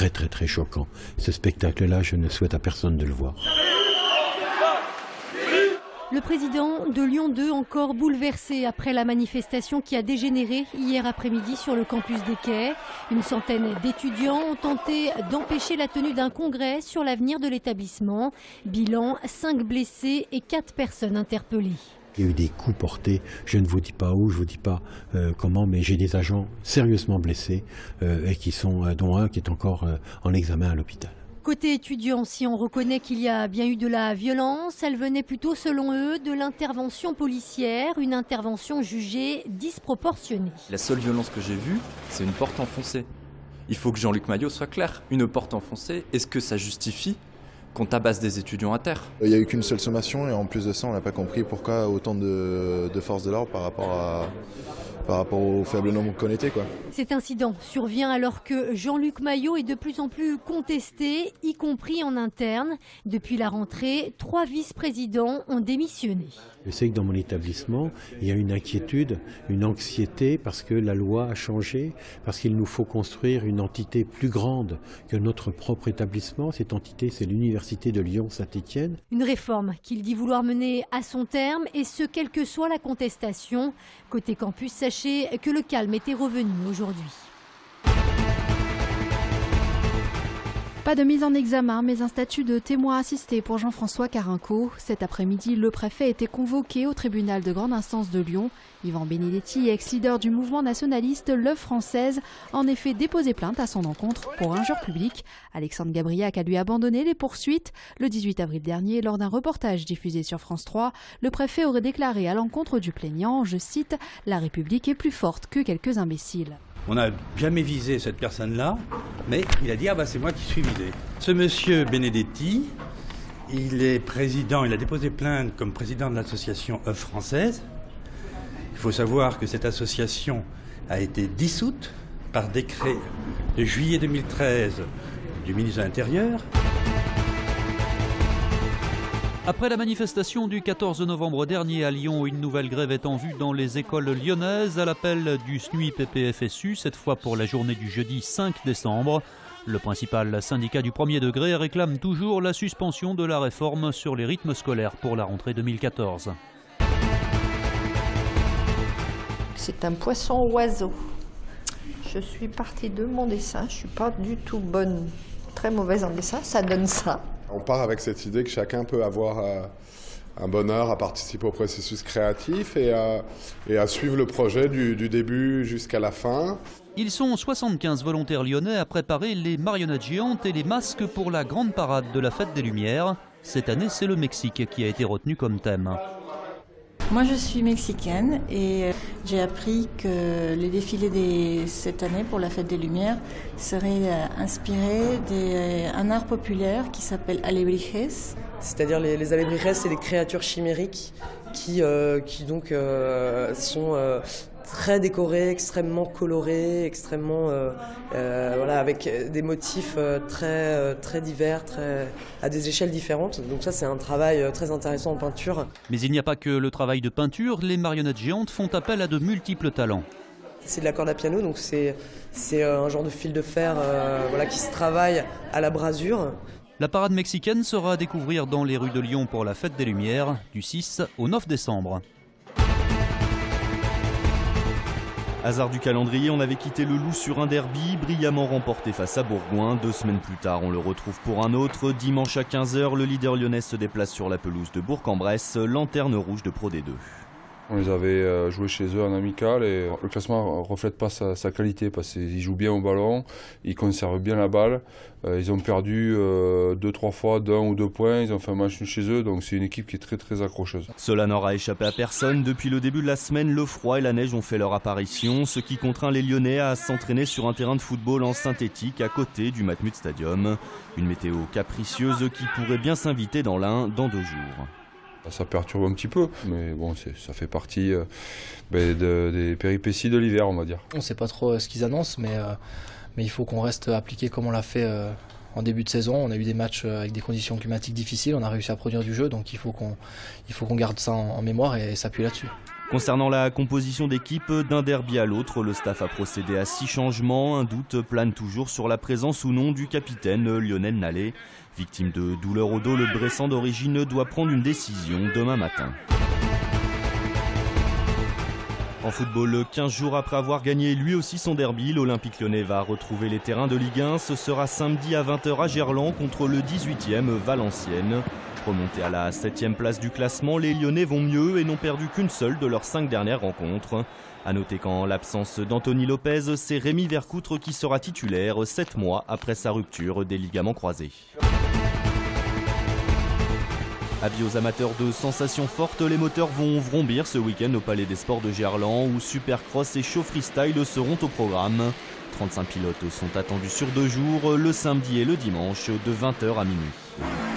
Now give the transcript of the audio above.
très très très choquant. Ce spectacle-là, je ne souhaite à personne de le voir. Le président de Lyon 2 encore bouleversé après la manifestation qui a dégénéré hier après-midi sur le campus des Quais. Une centaine d'étudiants ont tenté d'empêcher la tenue d'un congrès sur l'avenir de l'établissement. Bilan, 5 blessés et 4 personnes interpellées. Il y a eu des coups portés, je ne vous dis pas où, je ne vous dis pas comment, mais j'ai des agents sérieusement blessés et dont un qui est encore en examen à l'hôpital. Côté étudiants, si on reconnaît qu'il y a bien eu de la violence, elle venait plutôt, selon eux, de l'intervention policière, une intervention jugée disproportionnée. La seule violence que j'ai vue, c'est une porte enfoncée. Il faut que Jean-Luc Maillot soit clair. Une porte enfoncée, est-ce que ça justifie qu'on tabasse des étudiants à terre? Il n'y a eu qu'une seule sommation et en plus de ça, on n'a pas compris pourquoi autant de forces de l'ordre par rapport au faible nombre qu'on était, quoi. Cet incident survient alors que Jean-Luc Maillot est de plus en plus contesté, y compris en interne. Depuis la rentrée, 3 vice-présidents ont démissionné. Je sais que dans mon établissement, il y a une inquiétude, une anxiété parce que la loi a changé, parce qu'il nous faut construire une entité plus grande que notre propre établissement. Cette entité, c'est l'Université de Lyon-Saint-Étienne. Une réforme qu'il dit vouloir mener à son terme, et ce, quelle que soit la contestation. Côté campus, sachez que le calme était revenu aujourd'hui. Pas de mise en examen, mais un statut de témoin assisté pour Jean-François Carinco. Cet après-midi, le préfet était convoqué au tribunal de grande instance de Lyon. Yvan Benedetti, ex-leader du mouvement nationaliste L'Œuvre Française, a en effet déposé plainte à son encontre pour injure publique. Alexandre Gabriac a lui abandonné les poursuites. Le 18 avril dernier, lors d'un reportage diffusé sur France 3, le préfet aurait déclaré à l'encontre du plaignant, je cite, « La République est plus forte que quelques imbéciles ». On n'a jamais visé cette personne-là, mais il a dit « Ah bah c'est moi qui suis visé ». Ce monsieur Benedetti, il est président, il a déposé plainte comme président de l'association Œuvre Française. Il faut savoir que cette association a été dissoute par décret de juillet 2013 du ministre de l'Intérieur. Après la manifestation du 14 novembre dernier à Lyon, une nouvelle grève est en vue dans les écoles lyonnaises à l'appel du SNUI-PPFSU, cette fois pour la journée du jeudi 5 décembre. Le principal syndicat du premier degré réclame toujours la suspension de la réforme sur les rythmes scolaires pour la rentrée 2014. C'est un poisson-oiseau. Je suis partie de mon dessin, je ne suis pas du tout bonne, très mauvaise en dessin, ça donne ça. On part avec cette idée que chacun peut avoir un bonheur à participer au processus créatif et à suivre le projet du début jusqu'à la fin. Ils sont 75 volontaires lyonnais à préparer les marionnettes géantes et les masques pour la grande parade de la Fête des Lumières. Cette année, c'est le Mexique qui a été retenu comme thème. Moi je suis mexicaine et j'ai appris que les défilés cette année pour la Fête des Lumières seraient inspirés d'un art populaire qui s'appelle alebrijes. C'est-à-dire les alebrijes, c'est des créatures chimériques qui donc sont très décorées, extrêmement colorées, extrêmement voilà, avec des motifs très divers, à des échelles différentes. Donc ça c'est un travail très intéressant en peinture. Mais il n'y a pas que le travail de peinture, les marionnettes géantes font appel à de multiples talents. C'est de la corde à piano, donc c'est un genre de fil de fer voilà, qui se travaille à la brasure. La parade mexicaine sera à découvrir dans les rues de Lyon pour la Fête des Lumières du 6 au 9 décembre. Hasard du calendrier, on avait quitté le Loup sur un derby, brillamment remporté face à Bourgoin. 2 semaines plus tard, on le retrouve pour un autre. Dimanche à 15h, le leader lyonnais se déplace sur la pelouse de Bourg-en-Bresse, lanterne rouge de Pro D2. On les avait joués chez eux en amical et le classement ne reflète pas sa qualité parce qu'ils jouent bien au ballon, ils conservent bien la balle. Ils ont perdu 2-3 fois d'1 ou 2 points, ils ont fait un match nul chez eux, donc c'est une équipe qui est très accrocheuse. Cela n'aura échappé à personne. Depuis le début de la semaine, le froid et la neige ont fait leur apparition, ce qui contraint les Lyonnais à s'entraîner sur un terrain de football en synthétique à côté du Matmut Stadium. Une météo capricieuse qui pourrait bien s'inviter dans l'Ain dans 2 jours. Ça perturbe un petit peu, mais bon, ça fait partie des péripéties de l'hiver, on va dire. On ne sait pas trop ce qu'ils annoncent, mais il faut qu'on reste appliqué comme on l'a fait en début de saison. On a eu des matchs avec des conditions climatiques difficiles, on a réussi à produire du jeu, donc il faut qu'on garde ça en mémoire et s'appuyer là-dessus. Concernant la composition d'équipe, d'un derby à l'autre, le staff a procédé à 6 changements. Un doute plane toujours sur la présence ou non du capitaine Lionel Nallet. Victime de douleurs au dos, le Bressan d'origine doit prendre une décision demain matin. En football, 15 jours après avoir gagné lui aussi son derby, l'Olympique Lyonnais va retrouver les terrains de Ligue 1. Ce sera samedi à 20h à Gerland contre le 18e Valenciennes. Remontés à la 7e place du classement, les Lyonnais vont mieux et n'ont perdu qu'une seule de leurs 5 dernières rencontres. A noter qu'en l'absence d'Anthony Lopez, c'est Rémi Vercoutre qui sera titulaire 7 mois après sa rupture des ligaments croisés. Avis aux amateurs de sensations fortes, les moteurs vont vrombir ce week-end au Palais des Sports de Gerland où Supercross et Show Freestyle seront au programme. 35 pilotes sont attendus sur 2 jours, le samedi et le dimanche de 20h à minuit.